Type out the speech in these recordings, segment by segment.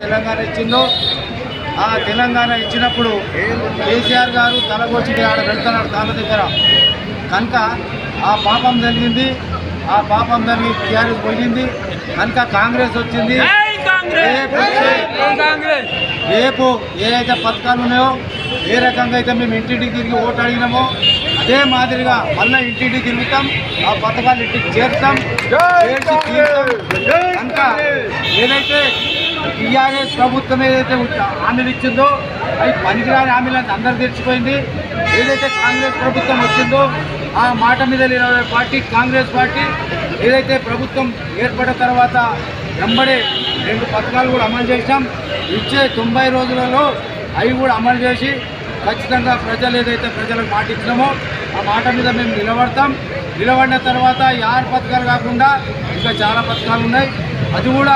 తెలంగాణ ఇచ్చిందో ఆ తెలంగాణ ఇచ్చినప్పుడు కేసీఆర్ గారు తలగొచ్చి ఆడ పెడుతున్నాడు తాళ్ళ దగ్గర కనుక ఆ పాపం జరిగింది. ఆ పాపం జరిగి టీఆర్ఎస్ పోయింది కనుక కాంగ్రెస్ వచ్చింది. రేపు ఏదైతే పథకాలు ఉన్నాయో ఏ రకంగా అయితే మేము ఇంటింటికి తిరిగి ఓటు అడిగినామో అదే మాదిరిగా మళ్ళీ ఇంటింటికి తిరుగుతాం, ఆ పథకాలు ఇంటికి చేరుతాం, కనుక ఏదైతే టీఆర్ఎస్ ప్రభుత్వం ఏదైతే హామీలు ఇచ్చిందో అవి పనికిరాని హామీలను అందరూ తెచ్చిపోయింది. ఏదైతే కాంగ్రెస్ ప్రభుత్వం వచ్చిందో ఆ మాట మీద నిలబడే పార్టీ కాంగ్రెస్ పార్టీ. ఏదైతే ప్రభుత్వం ఏర్పడిన తర్వాత వెంబడే 2 పథకాలు కూడా అమలు చేసాం. ఇచ్చే 90 రోజులలో అవి కూడా అమలు చేసి ఖచ్చితంగా ప్రజలు ఏదైతే ప్రజలకు మాట ఇచ్చినామో ఆ మాట మీద మేము నిలబడతాం. నిలబడిన తర్వాత 6 పథకాలు కాకుండా ఇంకా చాలా పథకాలు ఉన్నాయి. అది కూడా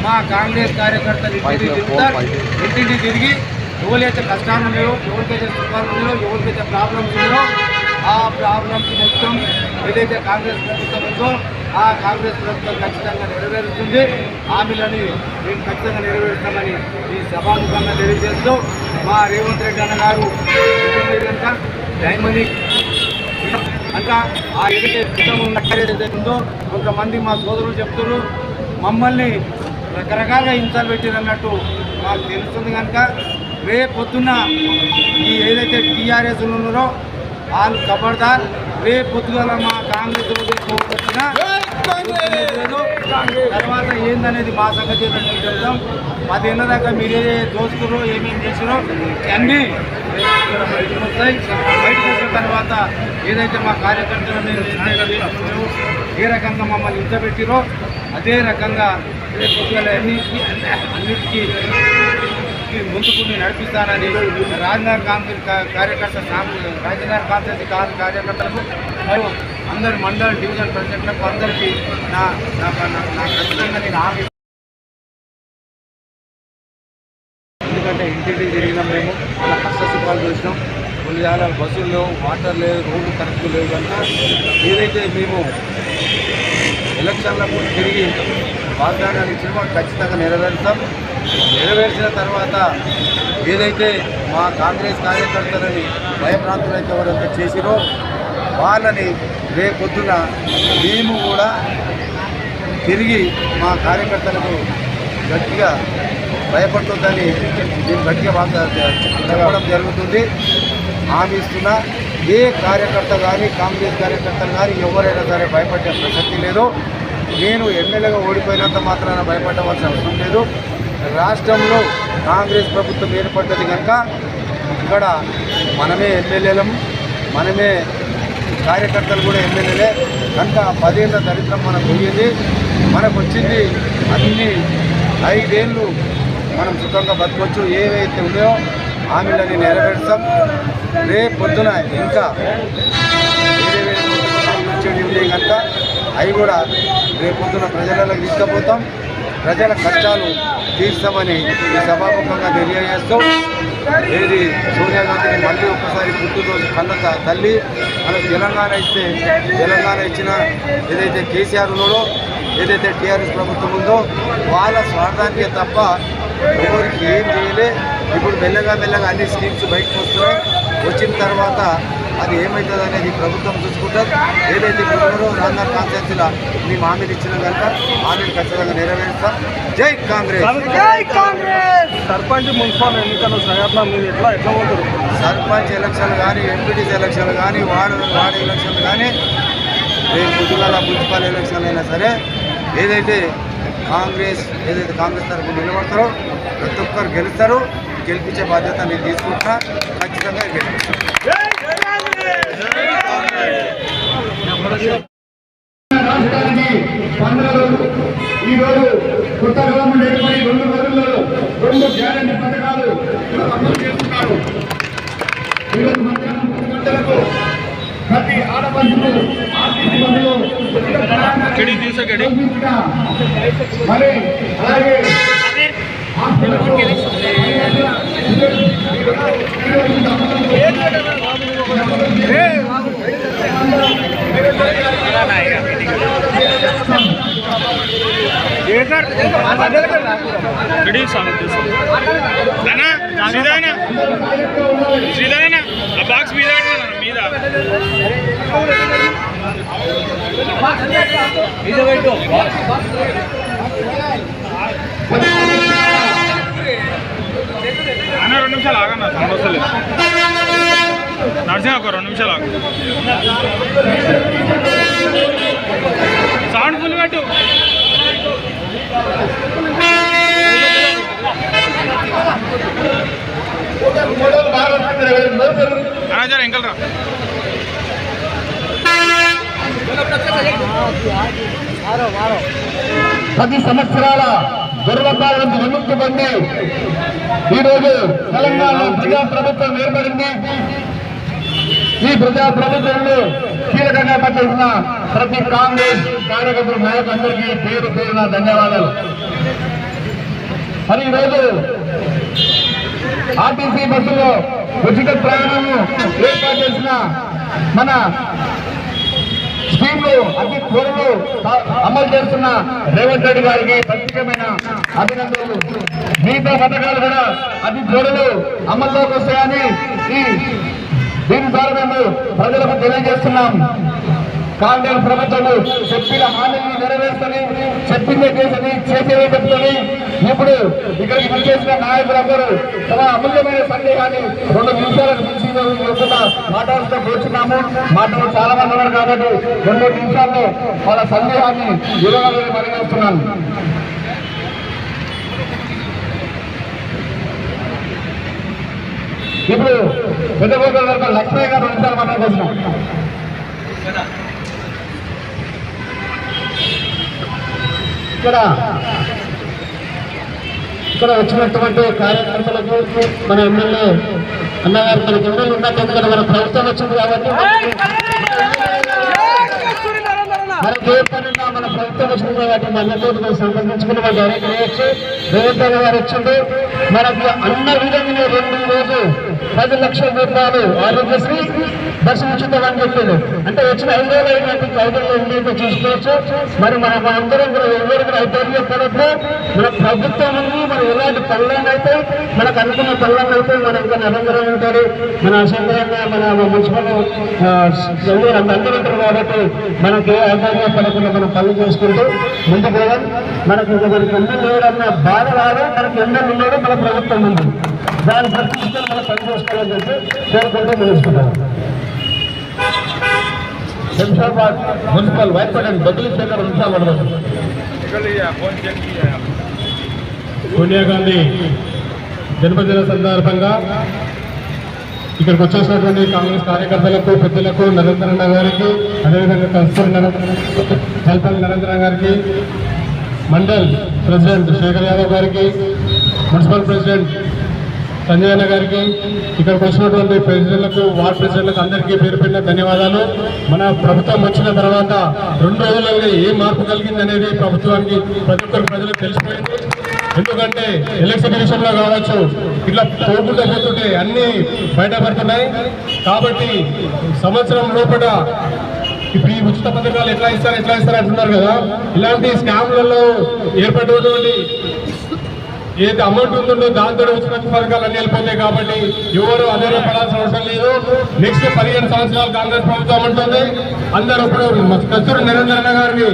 మా కాంగ్రెస్ కార్యకర్తలు ఇంటింటికి తిరుగుతారు. ఇంటింటికి తిరిగి ఎవరైతే కష్టాలు ఉన్నాయో, ఎవరికైతే సుఖాలు ఉన్నాయో, ఎవరికైతే ప్రాబ్లమ్స్ ఉన్నాయో ఆ ప్రాబ్లమ్స్ మొత్తం ఏదైతే కాంగ్రెస్ ప్రభుత్వం ఉందో ఆ కాంగ్రెస్ ప్రభుత్వం ఖచ్చితంగా నెరవేరుస్తుంది. హామీలని మేము ఖచ్చితంగా నెరవేరుస్తామని ఈ సభాముఖంగా తెలియజేస్తూ మా రేవంత్ రెడ్డి అన్న గారు కనుక డైమనీ కనుక ఆ ఏదైతే సిద్ధం ఏదైతే ఉందో కొంతమంది మా సోదరులు చెప్తున్నారు మమ్మల్ని రకరకాలుగా హింసలు పెట్టిరన్నట్టు మాకు తెలుస్తుంది. కనుక రేపొద్దున్న ఈ ఏదైతే టీఆర్ఎస్ ఉన్నారో వాళ్ళు ఖబర్దార్ రేపొద్దుగల మా కాంగ్రెస్ వచ్చినా తర్వాత ఏందనేది మా సంగతి ఏంటంటే చెప్తాం. 10 ఏళ్ళ దాకా మీరే దోచుకున్నారో ఏమేమి చేసిరో అన్నీ బయటకు వస్తాయి. బయటకు వచ్చిన తర్వాత ఏదైతే మా కార్యకర్తలు మీరు ఏ రకంగా మమ్మల్ని ఇంటబెట్టిరో అదే రకంగా రేపొద్దుగల అన్నిటికీ ముందుకు నడిపిస్తానని రాజనగర్ కాంగ్రెస్ కార్యకర్త రాజనగర్ కాంగ్రెస్ కార్యకర్తలకు మరియు అందరి మండల డివిజన్ ప్రెసిడెంట్లకు అందరికీ నా ఖచ్చితంగా నేను హామీ. ఎందుకంటే ఇంటింటికి తిరిగినాం, మేము అలా కష్ట సుఖాలు చూసినాం. కొన్ని చాలా బస్సులు లేవు, వాటర్ లేదు, రోడ్లు కరెక్ట్ లేవు. కనుక ఏదైతే మేము ఎలక్షన్లకు తిరిగి వాగ్దానాలు ఇచ్చినామో ఖచ్చితంగా నెరవేరుస్తాం. నెరవేర్చిన తర్వాత ఏదైతే మా కాంగ్రెస్ కార్యకర్తలని భయప్రాంతులైతే ఎవరైతే చేసిరో వాళ్ళని రేపొద్దున మేము కూడా తిరిగి మా కార్యకర్తలకు గట్టిగా భయపడుతుందని మేము గట్టిగా చెప్పడం జరుగుతుంది. హామీ ఇస్తున్నా ఏ కార్యకర్త కానీ కాంగ్రెస్ కార్యకర్తలు కానీ ఎవరైనా సరే భయపడే ప్రసక్తి లేదు. నేను ఎమ్మెల్యేగా ఓడిపోయినంత మాత్రాన భయపడవలసిన అవసరం లేదు. రాష్ట్రంలో కాంగ్రెస్ ప్రభుత్వం ఏర్పడ్డది కనుక ఇక్కడ మనమే ఎమ్మెల్యేలం, మనమే కార్యకర్తలు కూడా ఎమ్మెల్యేలే కనుక 10 ఏళ్ళ దరిద్రం మనకు పోయింది. మనకు వచ్చింది అన్ని 5 ఏళ్ళు మనం సుఖంగా బతకొచ్చు. ఏవైతే ఉన్నాయో హామీలని నెరవేర్చాం. రేపు పొద్దున ఇంకా వేరే వచ్చేవి ఉన్నాయి కనుక అవి కూడా రేపు పొద్దున ప్రజలకు తీసుకుపోతాం. ప్రజల కష్టాలు తీర్చామని ఈ సభాముఖంగా తెలియజేస్తూ ఏది సోనియా గాంధీని మళ్ళీ ఒక్కసారి పుట్టినరోజు కన్న తల్లి మనకు తెలంగాణ ఇస్తే తెలంగాణ ఇచ్చిన ఏదైతే కేసీఆర్ ఉన్నాడో ఏదైతే టీఆర్ఎస్ ప్రభుత్వం ఉందో వాళ్ళ స్వార్థానికే తప్ప ఎవరికి ఏం చేయలే. ఇప్పుడు మెల్లగా అన్ని స్కీమ్స్ బయటకు వస్తున్నాయి. వచ్చిన తర్వాత అది ఏమవుతుంది అనేది ప్రభుత్వం చూసుకుంటారు. ఏదైతే ఉన్నారో రాజనగర్ కాన్స్టిట్యున్సీలో మేము హామీలు ఇచ్చిన కనుక హామీలు ఖచ్చితంగా నెరవేరుస్తాం. జై కాంగ్రెస్. సర్పంచ్ మున్సిపల్ ఎన్నికలు మీరు ఎట్లా ఉంటుంది? సర్పంచ్ ఎలక్షన్లు కానీ, ఎంపీటీసీ ఎలక్షన్లు కానీ, వార్డు ఎలక్షన్లు కానీ, రేపు పొద్దుగాల మున్సిపల్ ఎలక్షన్లు అయినా సరే ఏదైతే కాంగ్రెస్ తరఫున నిలబడతారో ప్రతి ఒక్కరు గెలుస్తారు. గెలిపించే బాధ్యత నేను తీసుకుంటా. ఖచ్చితంగా గెలుస్తాను. రాష్ట్రానికి పండుగలు ఈరోజు కొత్త గవర్నమెంట్ ఏర్పడి 2 రోజుల్లో 2 గ్యారెంటీ పథకాలు అమలు చేస్తున్నారు. ఈరోజు మధ్యాహ్నం 10 గంటలకు ప్రతి ఆడపడుచు ఆర్టీసీ బస్సులో మరి అలాగే రెడీ సాంగ్ శ్రీధరనా ఆ బాక్స్ మీద మీద అన్న 2 నిమిషాలు ఆగన్న సౌండ్ వస్తలేదు నడిచిన ఒక 2 నిమిషాలు ఆగు సౌండ్ ఫుల్ పెట్టు అన్నా ఎంకల్ రా 10 సంవత్సరాల దుర్భాగ్యాల నుంచి విముక్తి పొంది ఈరోజు తెలంగాణలో ప్రజాప్రభుత్వం ఏర్పడింది. ఈ ప్రజాప్రభుత్వంలో కీలకంగా పనిచేసిన ప్రతి కాంగ్రెస్ కార్యకర్తల నాయకులందరికీ పేరు పేరున ధన్యవాదాలు. మరి ఈరోజు ఆర్టీసీ బస్సులో ఉచిత ప్రయాణము ఏర్పాటు చేసిన మన స్కీమ్లు అతి త్వరలో అమలు చేస్తున్న రేవంత్ రెడ్డి గారికి ప్రత్యేకమైన అభినందనలు. మిగతా పథకాలు కూడా అతి త్వరలో అమల్లోకి వస్తాయని దీని ద్వారా మేము ప్రజలకు తెలియజేస్తున్నాం. కాంగ్రెస్ ప్రభుత్వం చెప్పిన హామీని నెరవేర్చని, చెప్పిందే చేసని, చేసేదే చెప్తుంది. ఇప్పుడు ఇక్కడికి విచ్చేసిన నాయకులందరూ తమ అమూల్యమైన సందేహాన్ని 2 నిమిషాలకు మించి మాట్లాడుతూ కూర్చున్నాము. మాటలు చాలా మంది ఉన్నారు కాబట్టి 2 నిమిషాల్లో వాళ్ళ సందేహాన్ని ఇవ్వాలని పరిగణిస్తున్నాను. ఇప్పుడు పెద్దగోపాల లక్ష్మయ్య గారు 2 నిమిషాలు మాట్లాడుతున్నాం. ఇక్కడ వచ్చినటువంటి కార్యకర్తలకు మన ఎమ్మెల్యే అన్నగారు మనకి ఎమ్మెల్యే ఉన్నట్టు, ఎందుకంటే మన ప్రభుత్వం వచ్చింది కాబట్టి మనకి ఏ పనున్నా మన ప్రభుత్వం వచ్చింది కాబట్టి మనతో సంబంధించుకుని మనం డైరెక్ట్ చేయొచ్చు. రేవంత్ రెడ్డి గారు వచ్చింది మనకి అన్న విధంగా 2 రోజు 10 లక్షల రూపాయలు ఆరోగ్యశ్రీ బస్సు ఉచితం అని చెప్పింది. అంటే వచ్చిన 5 రోజులు అయినట్టు 5 రోజులు ఉండేది చూసుకోవచ్చు. మరి అందరం కూడా ఎవరు కూడా ఐదర్యం పడద్దు. మన ప్రభుత్వం ఉంది, మనం ఎలాంటి పనులను అయితే మనకు అనుకున్న పనులను అయితే మనం ఇంకా నిరంతరం ఉంటారు. మన అసెంబ్లీగా మన మున్సిపల్ అందరూ ఉంటారు కాబట్టి మనకి ఏ ఐదర్యం పడకుండా మనం పనులు చేసుకుంటూ ముందుకు పోవాలి. మనకి ఎన్నో లేడన్న బాధ రాదు, మనకి ఎన్నో ఉన్నాడు మన ప్రభుత్వం ఉంది. దాన్ని ప్రతిష్ఠలు మనం పని చేసుకోవాలని చెప్పి కోరుకుంటూ తెలుసుకుంటారు. శంషాబాద్ మున్సిపల్ వైస్ ప్రెసిడెంట్ బదిలీ శేఖర్ సోనియా గాంధీ జన్మదిన సందర్భంగా ఇక్కడికి వచ్చేసినటువంటి కాంగ్రెస్ కార్యకర్తలకు, పెద్దలకు, నరేంద్రన్న గారికి, అదేవిధంగా కల్పల్ నరేంద్ర గారికి, మండల్ ప్రెసిడెంట్ శేఖర్ యాదవ్ గారికి, మున్సిపల్ ప్రెసిడెంట్ సంజయ్ అన్న గారికి, ఇక్కడికి వచ్చినటువంటి ప్రెసిడెంట్లకు, వార్డ్ ప్రెసిడెంట్లకు అందరికీ పేరు పెట్టిన ధన్యవాదాలు. మన ప్రభుత్వం వచ్చిన తర్వాత 2 రోజులలో ఏ మార్పు కలిగింది అనేది ప్రభుత్వానికి ప్రతి ఒక్కరు ప్రజలకు తెలిసిపోయింది. ఎందుకంటే ఎలక్షన్ విషయంలో కావచ్చు, ఇట్లా పోతుంటే అన్ని బయటపడుతున్నాయి. కాబట్టి సంవత్సరం లోపల ఇప్పుడు ఈ ఉచిత పథకాలు ఎట్లా ఇస్తారు అంటున్నారు కదా, ఇలాంటి స్కామ్లలో ఏర్పడేటువంటి ఏదైతే అమౌంట్ ఉంటుందో దాంతో ఉచిత పథకాలు అన్ని వెళ్ళిపోతాయి. కాబట్టి ఎవరు ఆధారపడాల్సిన అవసరం లేదు. నెక్స్ట్ 15 సంవత్సరాలు కాంగ్రెస్ ప్రభుత్వం ఉంటుంది. అందరూ ఇప్పుడు కస్తూరి నరేంద్రన్న గారిని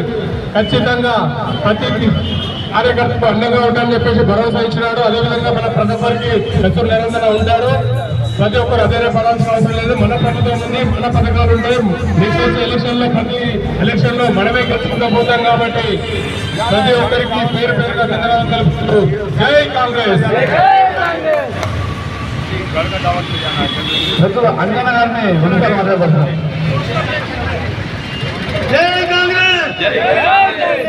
ఖచ్చితంగా ప్రతి కార్యకర్తకు అండగా ఉంటామని చెప్పేసి భరోసా ఇచ్చినాడు. అదేవిధంగా మన ప్రతి ఒక్కరికి కస్తూరి నరేంద్ర ఉంటాడు. ప్రతి ఒక్కరు ఆధారపడాల్సిన అవసరం లేదు. మన ప్రభుత్వం ఉంది, మన పథకాలు ఉంటాయి. నెక్స్ట్ ఎలక్షన్లో ప్రతి ఎలక్షన్లో మనమే గెలుచుకుంటూ పోతాం. కాబట్టి ప్రతి ఒక్కరికి పేరు పేరుగా ధన్యవాదాలు తెలుపుతూ జై కాంగ్రెస్. అంజన గారిని ఉన్నారు మాట్లాడుతున్నాం. జై కాంగ్రెస్,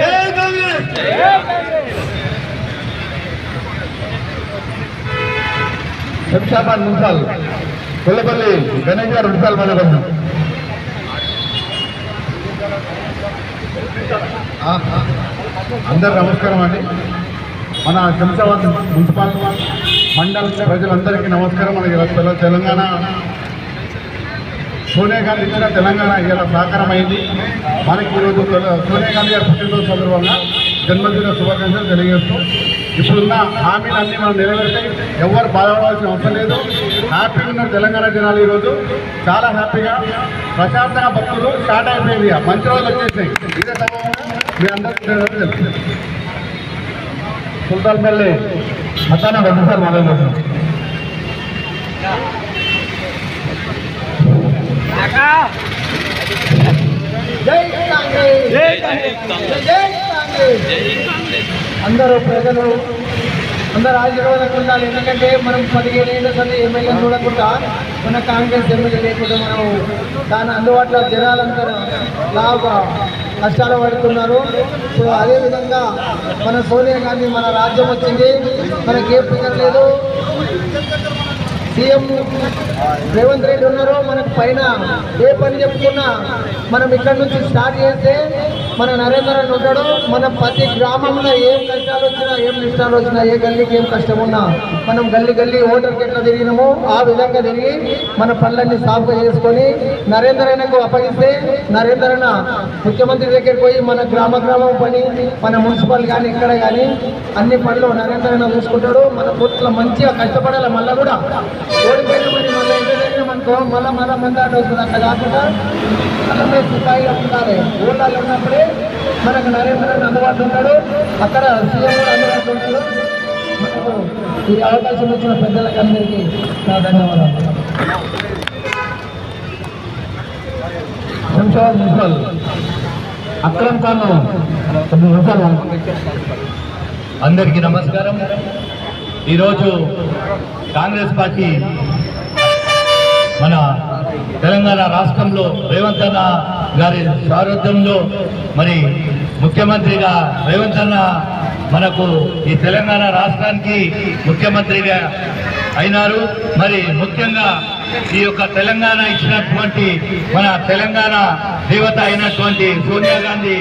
జై కాంగ్రెస్. శంషాబాద్ మున్సిపల్ కొల్లపల్లి గణేష్ గారు 2 నిమిషాలు మాట్లాడుతున్నాం. అందరు నమస్కారం అండి. మన శంషాబాద్ మున్సిపల్ మండల ప్రజలందరికీ నమస్కారం. మనకి తెలంగాణ సోనియా గాంధీ కూడా తెలంగాణ ఇలా సాకారం అయింది. మనకి ఈరోజు సోనియా గాంధీ గారి పుట్టినరోజు సందర్భంగా జన్మదిన శుభాకాంక్షలు తెలియజేస్తూ ఇప్పుడున్న హామీలన్నీ మనం నెరవేర్తాయి. ఎవరు బాధపడాల్సిన అవసరం లేదు. హ్యాపీగా ఉన్నారు తెలంగాణ జనాలు. ఈరోజు చాలా హ్యాపీగా ప్రశాంతంగా భక్తులు స్టార్ట్ అయిపోయింది. మంచి రోజులు వచ్చేసాయి. ఇదే సమయంలో మీ అందరికీ తెలుసు. సుల్తాన్పల్లి మతాన ఒకసారి మొదలు అందరూ ప్రజలు అందరూ ఆశీర్వాదం ఉండాలి. ఎందుకంటే మనం 15 ఏళ్ళ సంది ఎమ్మెల్యే చూడకుండా మన కాంగ్రెస్ ఎమ్మెల్యే లేకుండా మనం దాని అందుబాటులో జనాలందరూ లాగా కష్టాలు పడుతున్నారు. సో అదేవిధంగా మన సోనియా గాంధీ మన రాజ్యం వచ్చింది, మనకేం ఫిగర్ లేదు. సీఎం రేవంత్ రెడ్డి ఉన్నారు. మనకు పైన ఏ పని చెప్పుకున్నా మనం ఇక్కడ నుంచి స్టార్ట్ చేస్తే మన నరేంద్ర అని ఉంటాడు. మన ప్రతి గ్రామంలో ఏం కష్టాలు వచ్చినా, ఏం నష్టాలు వచ్చినా, ఏ గల్లీకి ఏం కష్టం ఉన్నా మనం గల్లీ ఓటర్కి ఎట్లా తిరిగినామో ఆ విధంగా తిరిగి మన పనులన్నీ సాఫ్గా చేసుకొని నరేంద్రనకు అప్పగిస్తే నరేంద్రన ముఖ్యమంత్రి దగ్గరికి పోయి మన గ్రామం పని, మన మున్సిపల్ కానీ ఇక్కడ కానీ అన్ని పనులు నరేంద్రన చూసుకుంటాడు. మన పూర్తిలో మంచిగా కష్టపడాలి. మళ్ళీ కూడా ఓడిపోయిన మరి మళ్ళీ ఎంటర్టైన్ అనుకో మళ్ళీ మందాట వస్తుంది. అట్లా కాకుండా మనమే సిపాయిగా ఉండాలి. ఊళ్ళలో ఉన్నప్పుడే మనకు నరేంద్రని అందుబాటులో ఉంటాడు, అక్కడ సీఎం కూడా అందుబాటులో ఉంటాడు. మనకు ఈ అవకాశం ఇచ్చిన పెద్దలకు అందరికీ నా ధన్యవాదాలు. శంషాబాద్ మున్సిపల్ అక్రమ్ ఖాన్ అందరికీ నమస్కారం. ఈరోజు కాంగ్రెస్ పార్టీ మన తెలంగాణ రాష్ట్రంలో రేవంత్ అన్న గారి సారథ్యంలో మరి ముఖ్యమంత్రిగా రేవంత్ అన్న మనకు ఈ తెలంగాణ రాష్ట్రానికి ముఖ్యమంత్రిగా అయినారు. మరి ముఖ్యంగా ఈ యొక్క తెలంగాణ ఇచ్చినటువంటి మన తెలంగాణ దేవత అయినటువంటి సోనియా గాంధీ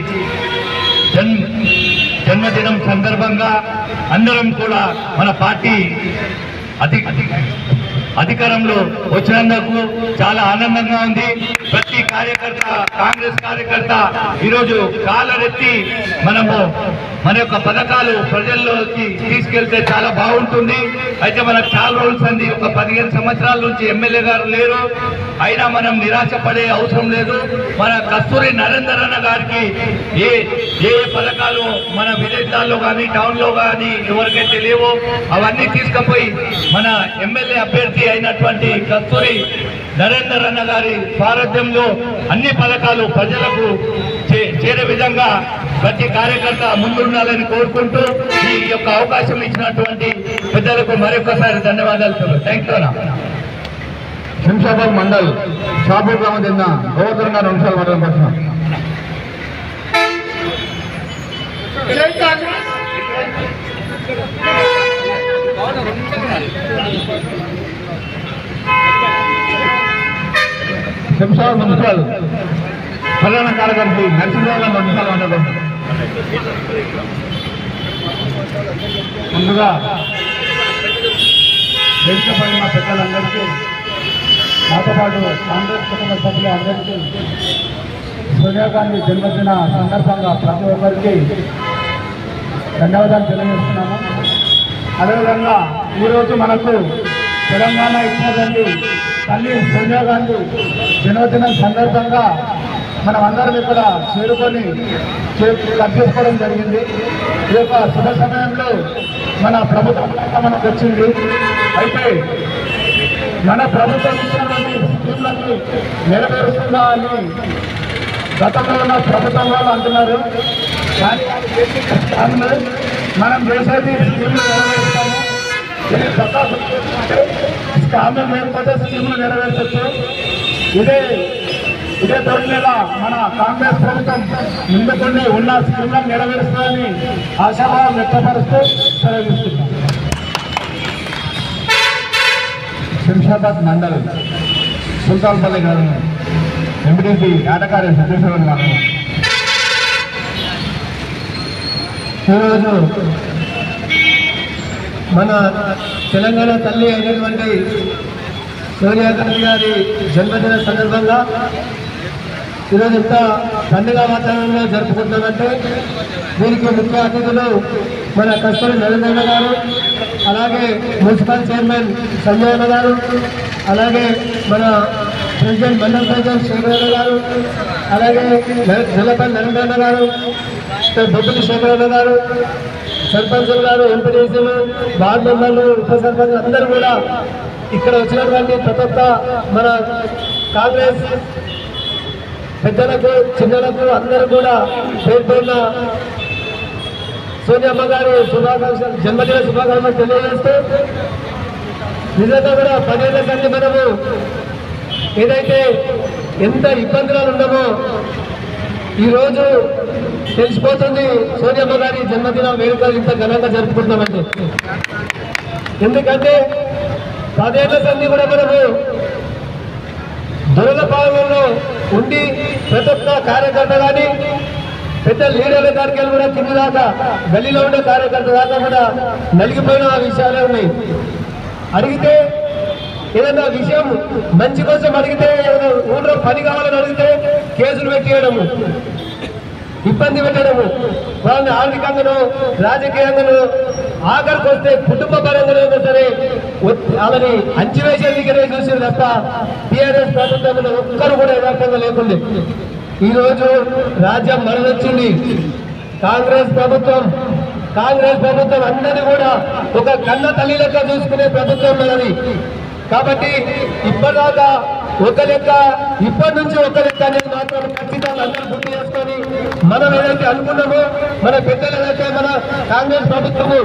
జన్మదినం సందర్భంగా అందరం కూడా మన పార్టీ అధికారంలో వచ్చినందుకు చాలా ఆనందంగా ఉంది. ప్రతి కార్యకర్త, కాంగ్రెస్ కార్యకర్త ఈరోజు కాలరెత్తి మనము మన యొక్క పథకాలు ప్రజల్లోకి తీసుకెళ్తే చాలా బాగుంటుంది. అయితే మనకు చాలా రోజులు అంది, ఒక 15 సంవత్సరాల నుంచి ఎమ్మెల్యే గారు లేరు. అయినా మనం నిరాశ పడే అవసరం లేదు. మన కస్తూరి నరేందర్ అన్న గారికి ఏ పథకాలు మన విలేజ్లలో కానీ టౌన్లో కానీ ఎవరికైతే లేవో అవన్నీ తీసుకుపోయి మన ఎమ్మెల్యే అభ్యర్థి అయినటువంటి కస్తూరి నరేందర్ అన్న గారి సారథ్యంలో అన్ని పథకాలు ప్రజలకు చేరే విధంగా ప్రతి కార్యకర్త ముందుండాలని కోరుకుంటూ ఈ యొక్క అవకాశం ఇచ్చినటువంటి పెద్దలకు మరొకసారి ధన్యవాదాలు. Thank you. శంషాబాద్ మండల్ షాపూర్ గ్రామం చెందిన గోవర్ధన్ గారు నిమిషాలు మాట్లాడుకుంటున్నాం. శంషాబాద్ మున్సిపల్ ప్రధాన కార్యదర్శి నరసింహరావు గారు నిమిషాలు మాట్లాడుకుంటున్నాం. ముందుగా దేశపైన పెద్దలందరికీ, నాతో పాటు కాంగ్రెస్ కుటుంబ సభ్యులు అందరికీ సోనియా గాంధీ జన్మదిన సందర్భంగా ప్రతి ఒక్కరికి ధన్యవాదాలు తెలియజేస్తున్నాము. అదేవిధంగా ఈరోజు మనకు తెలంగాణ ఇచ్చినటువంటి తల్లి సోనియా గాంధీ జన్మదినం సందర్భంగా మనం అందరం ఇక్కడ చేరుకొని కట్ చేసుకోవడం జరిగింది. ఈ యొక్క శుభ సమయంలో మన ప్రభుత్వం మనకు వచ్చింది. అయితే మన ప్రభుత్వం ఇచ్చినటువంటి స్కీమ్లన్నీ నెరవేరుస్తుందా అని గతంలో ఉన్న ప్రభుత్వం వాళ్ళు అంటున్నారు. కానీ మనం చేసేది స్కీమ్లు నెరవేరుస్తాము. స్కామ్లు లేకపోతే స్కీమ్లు నెరవేర్చచ్చు. ఇదే తొలి నెల మన కాంగ్రెస్ ప్రభుత్వం ముందుకొని ఉన్న స్కీమ్లను నెరవేరుస్తుందని ఆశాభావం వ్యక్తపరుస్తూ సెలవిస్తున్నాం. శంషాబాద్ మండల్ సుల్తాన్పల్లి గారు ఎంపీటీసీ ఆటకారి సతీశ్వరన్ గారు ఈరోజు మన తెలంగాణ తల్లి అయినటువంటి సోనియా గాంధీ గారి జన్మదిన సందర్భంగా ఈరోజు ఎంత పండుగ వాతావరణంలో జరుపుకుంటామంటే దీనికి ముఖ్య అతిథులు మన కస్తూరి నరేంద్ర గారు, అలాగే మున్సిపల్ చైర్మన్ సంజయ్ గారు, అలాగే మన ప్రెసిడెంట్ మండల్ ప్రెసిడెంట్ శేఖరన్న గారు, అలాగే నెల్లపల్లి నరేంద్ర గారు, బొబ్బిలి శేఖరన్న గారు, సర్పంచులు గారు, ఎంపీటీసీలు, వార్డు మెంబర్లు, ఉప సర్పంచులు అందరూ కూడా ఇక్కడ వచ్చినటువంటి ప్రతి ఒక్క మన కాంగ్రెస్ పెద్దలకు చిన్నలకు అందరూ కూడా పేర్కొన్న సోనియమ్మ గారు శుభాకాంక్షలు, జన్మదిన శుభాకాంక్షలు తెలియజేస్తూ నిజంగా కూడా 10 ఏళ్ల కంటే మనము ఏదైతే ఎంత ఇబ్బందులు ఉన్నామో ఈరోజు తెలిసిపోతుంది. సోనియమ్మ గారి జన్మదిన వేడుకలు ఇంత ఘనంగా జరుపుకుంటామంటే ఎందుకంటే 10 ఏళ్ల కంటే కూడా మనము దొరల పాలనలో ఉండి ప్రతి ఒక్క కార్యకర్త కానీ పెద్ద లీడర్ల కార్యక్రమాలు కూడా కింద దాకా గల్లీలో ఉండే కార్యకర్త దాకా కూడా నలిగిపోయిన విషయాలే ఉన్నాయి. అడిగితే ఏదైనా విషయం మంచి కోసం అడిగితే, ఏదైనా ఊళ్ళో పని కావాలని అడిగితే కేసులు పెట్టేయడము, ఇబ్బంది పెట్టడము, వాళ్ళని ఆర్థికంగానో రాజకీయంగానో ఆఖరికి వస్తే కుటుంబ పరంగానైనా సరే వాళ్ళని అంచివేసేందుకనే చూసి తప్ప టీఆర్ఎస్ ప్రభుత్వంలో ఒక్కరు కూడా యథార్థంగా లేకుండే. ఈరోజు రాజ్యం మరణించింది. కాంగ్రెస్ ప్రభుత్వం అందరినీ కూడా ఒక కన్న తల్లి లెక్క చూసుకునే ప్రభుత్వం మనది. కాబట్టి ఇప్పటిదాకా ఒక లెక్క, ఇప్పటి నుంచి ఒక లెక్క అనేది మాత్రం ఖచ్చితంగా అందరూ గుర్తు చేసుకొని మనం ఏదైతే అనుకున్నామో, మన పెద్దలు ఏదైతే మన కాంగ్రెస్ ప్రభుత్వము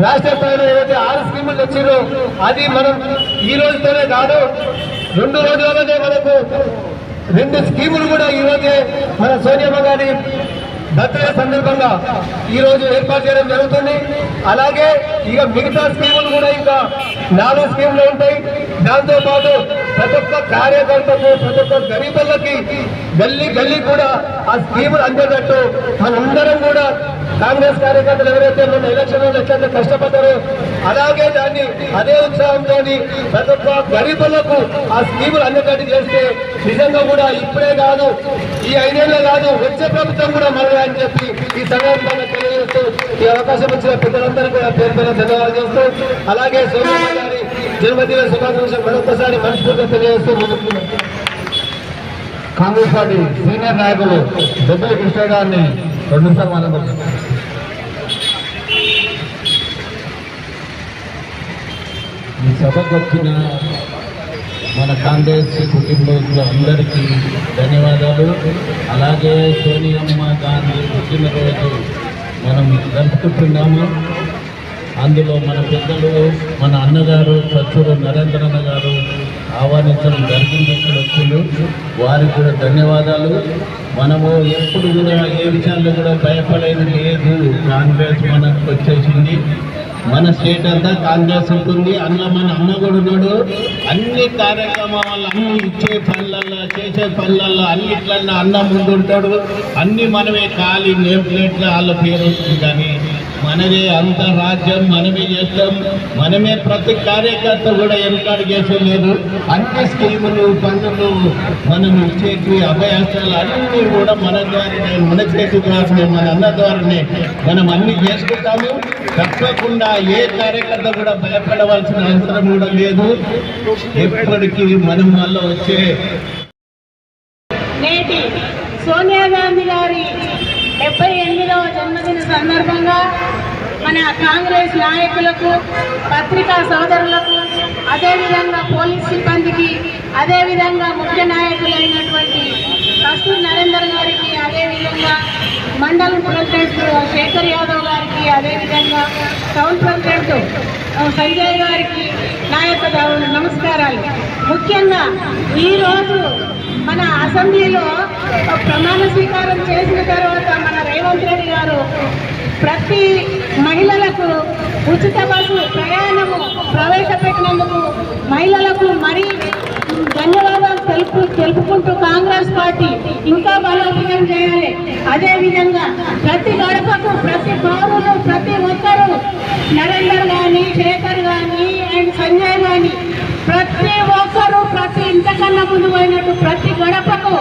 రాష్ట్ర స్థాయిలో ఏదైతే 6 స్కీములు తెచ్చిందో అది మనం ఈ రోజుతోనే కాదు, 2 రోజుల్లోనే మనకు 2 స్కీములు కూడా ఈ రోజే మన సోనియమ్మ గారి బర్త్డే సందర్భంగా ఈ రోజు ఏర్పాటు చేయడం జరుగుతుంది. అలాగే ఇక మిగతా స్కీములు కూడా ఇంకా 4 స్కీములు ఉంటాయి. దాంతో పాటు ప్రతి ఒక్క కార్యకర్తకు, ప్రతి ఒక్క గరీబులకి గల్లీ కూడా ఆ స్కీములు అందేటట్టు మనందరం కూడా కాంగ్రెస్ కార్యకర్తలు ఎవరైతే మన ఎలక్షన్లో ఎట్లయితే కష్టపడ్డారో అలాగే దాన్ని అదే ఉత్సాహంతో ప్రతి ఒక్క గరీబులకు ఆ స్కీములు అందేటట్టు చేస్తే నిజంగా కూడా ఇప్పుడే కాదు, ఈ 5 ఏళ్ళే కాదు, వచ్చే ప్రభుత్వం కూడా మనదే అని చెప్పి ఈ సందర్భంగా తెలియజేస్తూ ఈ అవకాశం ఇచ్చిన పెద్దలందరూ కూడా పేరు పేరు ధన్యవాదాలు చేస్తూ, అలాగే సోనియమ్మ గారి జన్మదిన శుభాకాంక్షలు మరొకసారి మనస్ఫూర్తిగా తెలియజేస్తూ కాంగ్రెస్ పార్టీ సీనియర్ నాయకులు బొబ్బిలి కృష్ణ గారిని 2 నిమిషాలు మాట్లాడుతున్నారు. ఈ సభకు వచ్చిన మన కాంగ్రెస్ కుటుంబంలో అందరికీ ధన్యవాదాలు. అలాగే సోనియమ్మ గాంధీ పుట్టినరోజు మనం జరుపుకుంటున్నాము. అందులో మన పెద్దలు, మన అన్నగారు సత్సూరు నరేంద్రన్న గారు ఆహ్వానించడం జరిగింది. ఇక్కడ వచ్చిండు, వారికి కూడా ధన్యవాదాలు. మనము ఎప్పుడు కూడా ఏ విషయాల్లో కూడా భయపడేది లేదు. కాంగ్రెస్ మనకు వచ్చేసింది, మన స్టేట్ అంతా కాంగ్రెస్ ఉంటుంది. అందులో మన అన్న కూడా ఉన్నాడు. అన్ని కార్యక్రమాలు అన్ని ఇచ్చే పనులల్లో, చేసే పనులల్లో అన్నిట్లల్లో అన్న ముందు ఉంటాడు. అన్నీ మనమే ఖాళీ నేమ్ ప్లేట్ల వాళ్ళ పేరు ఉంటుంది, కానీ మనదే అంత రాజ్యం మనమే చేస్తాం. మనమే ప్రతి కార్యకర్త కూడా ఎంకాడు చేసేలేదు. అన్ని స్కీములు, పనులు, మనం ఇచ్చేటి అభయాసాలు అన్నీ కూడా మన ద్వారానే, మన చేతి ద్వారానే, మన అన్న ద్వారానే మనం అన్ని చేసుకుంటాము. తప్పకుండా ఏ కార్యకర్త కూడా భయపడవలసిన అవసరం కూడా లేదు. ఎప్పటికీ మనం వల్ల వచ్చే నేటి సోనియా గాంధీ గారి 78వ జన్మదిన సందర్భంగా మన కాంగ్రెస్ నాయకులకు, పత్రికా సోదరులకు, అదేవిధంగా పోలీస్ సిబ్బందికి, అదేవిధంగా ముఖ్య నాయకులైనటువంటి కస్తూరి నరేందర్ గారికి, అదేవిధంగా మండల ప్రెసిడెంట్ శేఖర్ యాదవ్ గారికి, అదేవిధంగా టౌన్ ప్రెసిడెంట్ సంజయ్ గారికి నా యొక్క నమస్కారాలు. ముఖ్యంగా ఈరోజు మన అసెంబ్లీలో ప్రమాణ స్వీకారం చేసిన తర్వాత మన రేవంత్ రెడ్డి గారు ప్రతి మహిళలకు ఉచిత బస్సు ప్రయాణము ప్రవేశపెట్టినందుకు మహిళలకు మరీ ధన్యవాదాలు తెలుపుకుంటూ కాంగ్రెస్ పార్టీ ఇంకా బలోపేతం చేయాలి. అదేవిధంగా ప్రతి గడపకు, ప్రతి పౌరులు, ప్రతి ఒక్కరూ నరేందర్ కానీ, శేఖర్ కానీ అండ్ సంజయ్ కానీ ప్రతి ఒక్కరూ ప్రతి ఇంతకన్నా ముందు పోయినట్టు ప్రతి గడపకు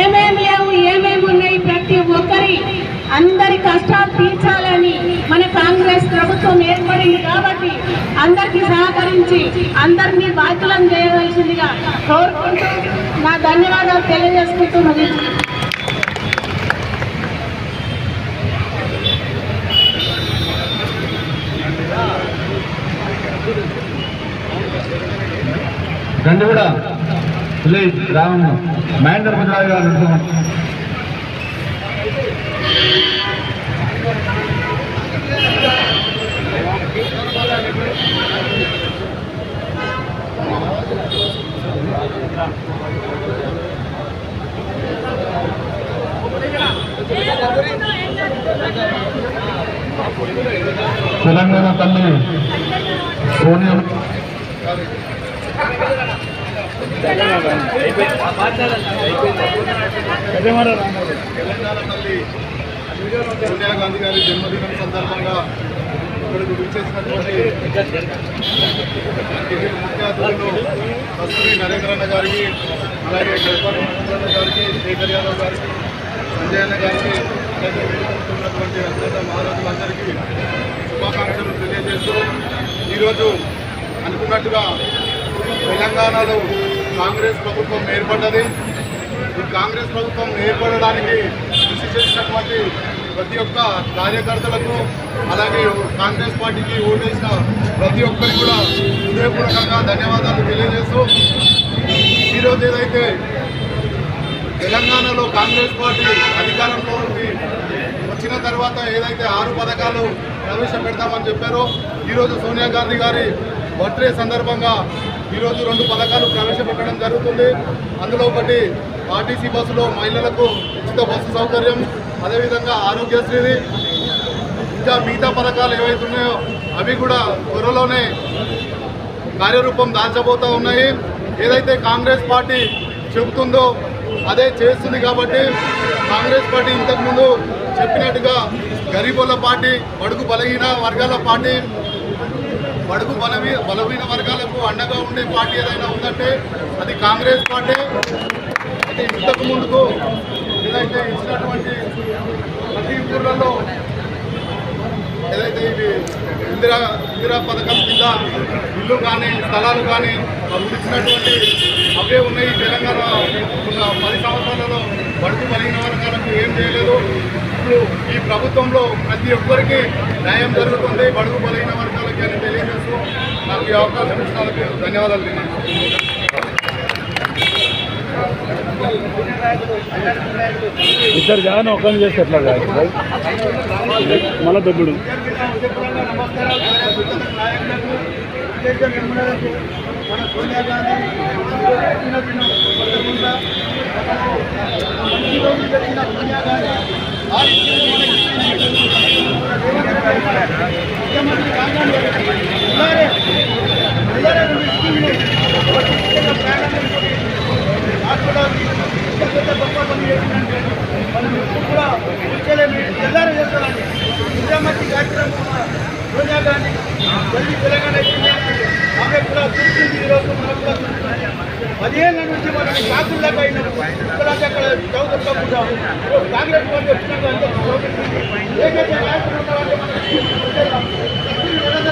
ఏమేమి లేవు, ఏమేమి ఉన్నాయి, ప్రతి ఒక్కరి అందరి కష్టాలు తీర్చాలని మన కాంగ్రెస్ ప్రభుత్వం ఏర్పడింది కాబట్టి అందరికీ సహకరించి అందరినీ బాధ్యులను చేయవలసిందిగా కోరుకుంటూ నా ధన్యవాదాలు తెలియజేసుకుంటూ ముగించుకుంటున్నాను. గండిగూడ విలేజ్ గ్రామం మహేందర్ ముద్రాజు గారు తెలంగాణ తల్లి సోనియా తెలంగాణ తల్లి సోనియా గాంధీ గారి జన్మదినం సందర్భంగా ఇక్కడికి విచ్చేసినటువంటి ముఖ్య అతిథులు కస్తూరి నరేంద్రన్న గారికి, అలాగే గణపతి గారికి, శేఖర్ యాదవ్ గారికి, సంజయ్ అన్న గారికి, అలాగే ఉన్నటువంటి అత్యంత మహారాజులందరికీ శుభాకాంక్షలు తెలియజేస్తూ ఈరోజు అనుకున్నట్టుగా తెలంగాణలో కాంగ్రెస్ ప్రభుత్వం ఏర్పడ్డది. ఈ కాంగ్రెస్ ప్రభుత్వం ఏర్పడడానికి కృషి చేసినటువంటి ప్రతి ఒక్క కార్యకర్తలకు, అలాగే కాంగ్రెస్ పార్టీకి ఓటేసిన ప్రతి ఒక్కరికి కూడా హృదయపూర్వకంగా ధన్యవాదాలు తెలియజేస్తూ ఈరోజు ఏదైతే తెలంగాణలో కాంగ్రెస్ పార్టీ అధికారంలో వచ్చిన తర్వాత ఏదైతే 6 పథకాలు ప్రవేశపెడతామని చెప్పారో ఈరోజు సోనియా గాంధీ గారి బర్త్డే సందర్భంగా ఈరోజు 2 పథకాలు ప్రవేశపెట్టడం జరుగుతుంది. అందులో ఒకటి ఆర్టీసీ బస్సులో మహిళలకు ఉచిత బస్సు సౌకర్యం, అదేవిధంగా ఆరోగ్యశ్రీది, ఇంకా మిగతా పథకాలు ఏవైతే ఉన్నాయో అవి కూడా త్వరలోనే కార్యరూపం దాల్చబోతూ ఉన్నాయి. ఏదైతే కాంగ్రెస్ పార్టీ చెబుతుందో అదే చేస్తుంది కాబట్టి కాంగ్రెస్ పార్టీ ఇంతకుముందు చెప్పినట్టుగా గరీబుల పార్టీ, బడుగు బలహీన వర్గాల పార్టీ, బడుగు బలహీన వర్గాలకు అండగా ఉండే పార్టీ ఏదైనా ఉందంటే అది కాంగ్రెస్ పార్టీ. అయితే ఇంతకు ముందుకు ఏదైతే ఇచ్చినటువంటి ప్రతి ఊర్లలో ఏదైతే ఇవి ఇందిరా పథకం కింద ఇల్లు కానీ స్థలాలు కానీ ఇచ్చినటువంటి అవే ఉన్నాయి. తెలంగాణ 10 సంవత్సరాలలో బడుగు బలహీన వర్గాలకు ఏం చేయలేదు. ఇప్పుడు ఈ ప్రభుత్వంలో ప్రతి ఒక్కరికి న్యాయం జరుగుతుంది బడుగు బలహీన వర్గాలకి అని తెలియజేస్తూ నాకు ఈ అవకాశం ఇచ్చినందుకు ధన్యవాదాలు తెలియజేస్తున్నాను. ఇద్దరు జాను ఒకరిని చేస్తే ఎట్లా మళ్ళీ దొబ్బుడు మన సోనియా గాంధీ సోనియా గాంధీ మనం ఇప్పుడు కూడా కూర్చోలేమి తెల్లారు చేస్తారండి. ముఖ్యమంత్రి కార్యక్రమం సోనియా గాంధీ జల్దీ తెలంగాణ ఇచ్చింది. ఆమె కూడా చూసింది. ఈరోజు మనం కూడా 10 ఏళ్ళ నుంచి మనం కాకుల్లాగా అయినాం. ఇక్కడంటే అక్కడ చౌదరిగా కాంగ్రెస్ పార్టీ వచ్చినాక అందరూ చౌదరి ఏకైతే నాయకులు ఉన్నారంటే మనం ఈరోజు